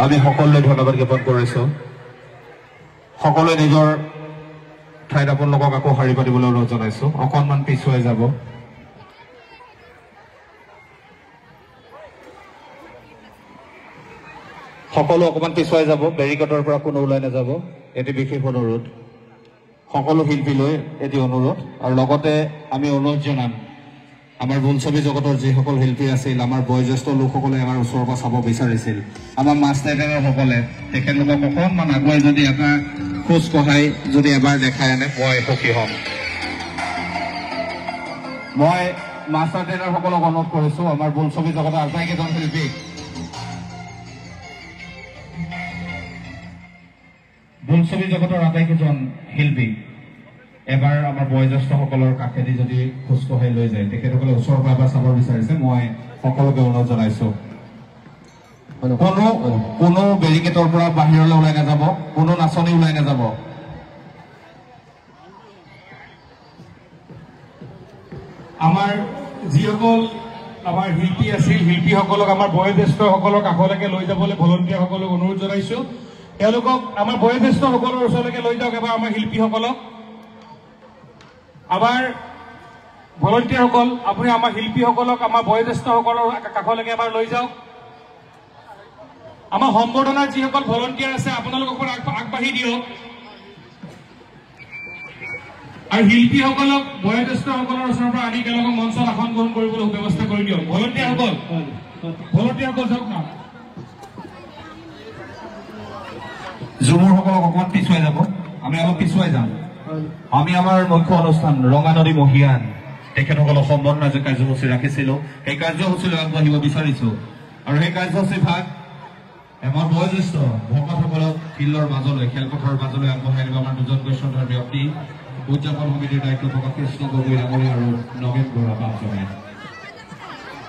আমি সকলোৱে ধন্যবাদ জ্ঞাপন কৰিছো সকলোৱে নিজৰ ঠাইত আপোনালোকক আকৌ শাৰী পাতিবলৈ অনুৰোধ জনাইছো অকণমান পিছুৱাই যাব সকলো অকণমান পিছুৱাই যাব বেৰিকেডৰ পৰা কোনো ওলাই নাযাব এটি বিশেষ অনুৰোধ সকলো শিল্পীলৈ এটি অনুৰোধ আৰু লগতে আমি অনুৰোধ জনাম আমাৰ বোলছবি জগতৰ যিসকল শিল্পী আছিল আমাৰ বয়োজ্যেষ্ঠ লোকসকলে আমাৰ ওচৰৰ পৰা চাব বিচাৰিছিল আমাৰ মাষ্টাৰসকলে তেখেতলোকক অকণমান আগুৱাই যদি এটা খোজ কঢ়াই যদি এবাৰ দেখাই আনে মই সুখী হ'ম মই মাষ্টাৰ ট্ৰেইনাৰসকলক অনুৰোধ কৰিছো আমাৰ বোলছবি জগতৰ আটাইকেইজন শিল্পীক বোলছবি জগতৰ আটাইকেইজন শিল্পী এবাৰ আমাৰ বয়োজ্যেষ্ঠসকলৰ কাষেদি যদি খোজ কঢ়াই লৈ যায় তেখেতসকলে ওচৰৰ পৰা এবাৰ চাব বিচাৰিছে মই সকলোকে অনুৰোধ জনাইছো কোনো বেৰিকেডৰ পৰা বাহিৰলৈ ওলাই নাযাব কোনো নাচনি ওলাই নাযাব আমাৰ যিসকল আমাৰ শিল্পী আছিল শিল্পীসকলক আমাৰ বয়োজ্যেষ্ঠসকলৰ কাষলৈকে লৈ যাবলৈ ভলণ্টিয়াৰসকলক অনুৰোধ জনাইছো তেওঁলোকক আমাৰ বয়োজ্যেষ্ঠসকলৰ ওচৰলৈকে লৈ যাওক এবাৰ আমাৰ শিল্পীসকলক আমাৰ ভলণ্টিয়াৰসকল আপুনি আমাৰ শিল্পীসকলক আমাৰ বয়োজ্যেষ্ঠসকলৰ কাষলৈকে এবাৰ লৈ যাওক আমাৰ সম্বৰ্ধনাৰ যিসকল ভলণ্টিয়াৰ আছে আপোনালোকক আগবাঢ়ি দিয়ক আৰু শিল্পীসকলক বয়োজ্যেষ্ঠসকলৰ ওচৰৰ পৰা আনি একেলগে মঞ্চত আসন গ্ৰহণ কৰিবলৈ ব্যৱস্থা কৰি দিয়ক ভলণ্টিয়াৰসকল যাওক না ঝুমুৰসকলক অকণমান পিছুৱাই যাব আমি অলপ পিছুৱাই যাম আমি আমাৰ মুখ্য অনুষ্ঠান ৰঙা নদী মহিয়ান তেখেতসকলক সম্বৰ্ধনা যে কাৰ্যসূচী ৰাখিছিলো সেই কাৰ্যসূচীলৈ আগবাঢ়িব বিচাৰিছো আৰু সেই কাৰ্যসূচী ভাগ আমাৰ বয়োজ্যেষ্ঠ ভকতসকলক ফিল্ডৰ মাজলৈ খেলপথাৰৰ মাজলৈ আগবঢ়াই দিব আমাৰ দুজন বৈষ্ণৱৰ ব্যক্তি উদযাপন সমিতিৰ দায়িত্ব থকা কৃষ্ণ গগৈ ডাঙৰী আৰু নগেন বৰুৱা বাপজনে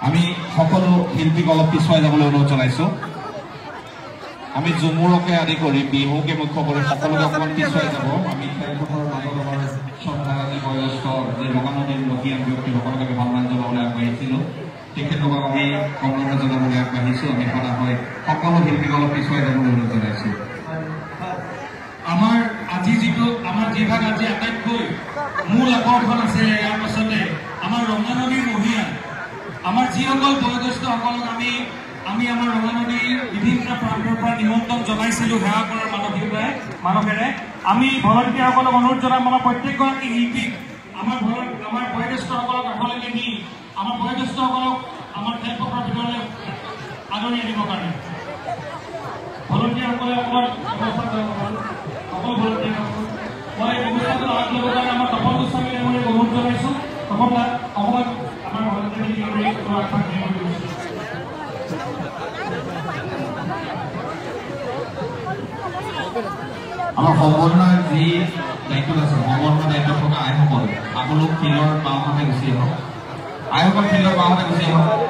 আমি সকলো শিল্পীক অলপ পিছুৱাই যাবলৈ অনুৰোধ জনাইছো আমি ঝুমুৰকে আদি কৰি বিহুকে মুখ্য কৰি সকলোকে অকণমান পিছুৱাই যাব আমি খেলপথাৰৰ মাজত আমাৰ শ্ৰদ্ধাৰাজী বয়োজ্যেষ্ঠ যি ৰঙা নদীৰ মহিয়ান ব্যক্তিসকলক আমি সন্মান জনাবলৈ আগবাঢ়িছিলো তেখেতলোকক আমি সম্বৰ্ধনা জনাবলৈ আগবাঢ়িছো আমি সদা হয় সকলো শিল্পীক অলপ পিছুৱাই যাবলৈ অনুৰোধ জনাইছো আমাৰ আজি যিটো আমাৰ যিভাগ আজি আটাইতকৈ মূল আকৰ্ষণ আছে ইয়াৰ পাছতে আমাৰ ৰঙা নদীৰ মহিয়ান আমাৰ যিসকল বয়োজ্যেষ্ঠসকলক আমি আমাৰ ৰঙা নদীৰ বিভিন্ন প্ৰান্তৰ পৰা নিমন্ত্ৰণ জনাইছিলো সেৱা কৰাৰ মানসেৰে আমি ভলণ্টিয়াৰসকলক অনুৰোধ জনাম আমাৰ প্ৰত্যেকগৰাকী শিল্পীক আমাৰ বয়োজ্যেষ্ঠসকলক কাষলৈকে নি আমাৰ বয়োজ্যেষ্ঠসকলক আমাৰ খেলপথাৰৰ ভিতৰলৈ আদৰি আনিবৰ কাৰণে ভলণ্টিয়াৰসকলে অকল ভলণ্টিয়াৰসকল মই এই ব্যৱস্থাটো লাভ ল'বৰ কাৰণে আমাৰ তপন গোস্বামী ডাঙৰীক অনুৰোধ জনাইছো অকণমান আমাৰ আমাৰ সম্বৰ্ধনাৰ যি দায়িত্ব আছে সম্বৰ্ধনাৰ দায়িত্ব থকা আইসকল আপোনালোক ফিল্ডৰ বাওঁহাতে গুচি আহক আইসকল ফিল্ডৰ বাওঁহাতে গুচি আহক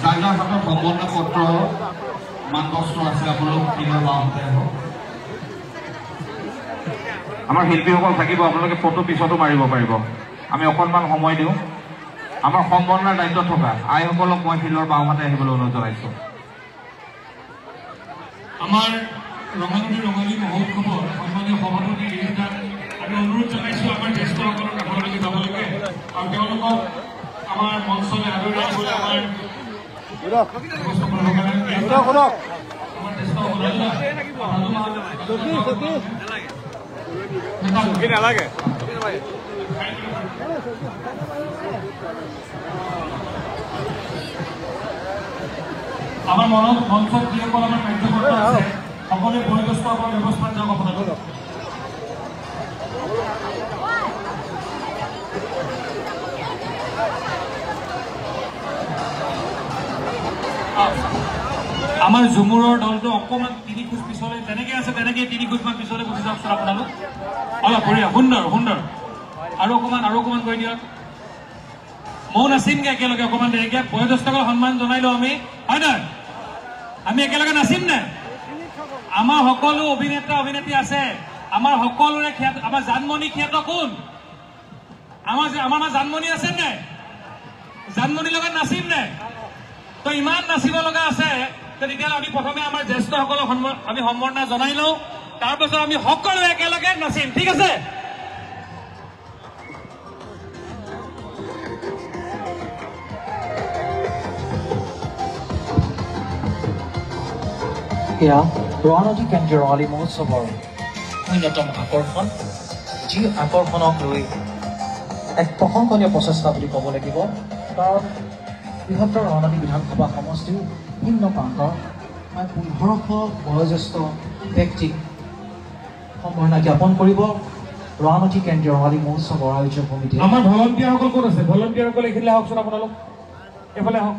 যাৰ যাৰ হাতত সম্বৰ্ধনা পত্ৰ মানপত্ৰ আছে আপোনালোক ফিল্ডৰ বাওঁহাতে আহক আমাৰ শিল্পীসকল থাকিব আপোনালোকে ফটো পিছতো মাৰিব পাৰিব আমি অকণমান সময় দিওঁ আমাৰ সম্বৰ্ধনাৰ দায়িত্ব থকা আইসকলক মই ফিল্ডৰ বাওঁহাতে আহিবলৈ অনুৰোধ জনাইছো আমাৰ ৰঙা নদী ৰঙালী মহোৎসৱৰ সন্মানীয় সভাপতি আমি অনুৰোধ জনাইছো আমাৰ জ্যেষ্ঠসকলৰ কাষলৈকে যাবলৈকে আৰু তেওঁলোকক আমাৰ মঞ্চলৈ আদৰি আনিবলৈ আমাৰ আমাৰ মঞ্চত যিসকল আমাৰ কাৰ্যকৰ্তা আছে সকলোৱে বয়োজ্যেষ্ঠ আমাৰ ব্যৱস্থাত যাওক আপোনালোক আমাৰ ঝুমুৰৰ দলটো অকণমান 3 খোজ পিছলৈ যেনেকৈ আছে তেনেকৈ 3 খোজমান পিছলৈ গুচি যাওকচোন আপোনালোক অলপ বঢ়িয়া সুন্দৰ আৰু অকণমান কৰি দিয়ক ময়ো নাচিমগৈ একেলগে অকণমান দেৰিকৈ বয়োজ্যেষ্ঠসকল সন্মান জনাই লওঁ আমি হয় নহয় আমি একেলগে নাচিম নে আমাৰ সকলো অভিনেতা অভিনেত্ৰী আছে আমাৰ সকলোৰে খ্যাত আমাৰ জানমণি খ্যাত কোন আমাৰ জানমণি আছে নে জানমণিৰ লগত নাচিম নে তো ইমান নাচিব লগা আছে তেতিয়াহ'লে আমি প্ৰথমে আমাৰ জ্যেষ্ঠসকলক আমি সম্বৰ্ধনা জনাই লওঁ, তাৰপাছত আমি সকলোৱে একেলগে নাচিম, ঠিক আছে? এয়া ৰঙানদী কেন্দ্ৰীয় ৰঙালী মহোৎসৱৰ অন্যতম আকৰ্ষণ, যি আকৰ্ষণক লৈ এক প্ৰশংসনীয় প্ৰচেষ্টা বুলি ক'ব লাগিব। কাৰণ বৃহত্তৰ ৰঙানদী বিধানসভা সমষ্টিৰ ভিন্ন প্ৰান্তৰ 1500 বয়োজ্যেষ্ঠ ব্যক্তিক সম্বৰ্ধনা জ্ঞাপন কৰিব ৰঙানদী কেন্দ্ৰীয় ৰঙালী মহোৎসৱৰ আয়োজক সমিতিয়ে। আমাৰ ভলণ্টিয়াৰসকল ক'ত আছে? ভলণ্টিয়াৰসকল এইখিনিলে আহকচোন, আপোনালোক এইফালে আহক।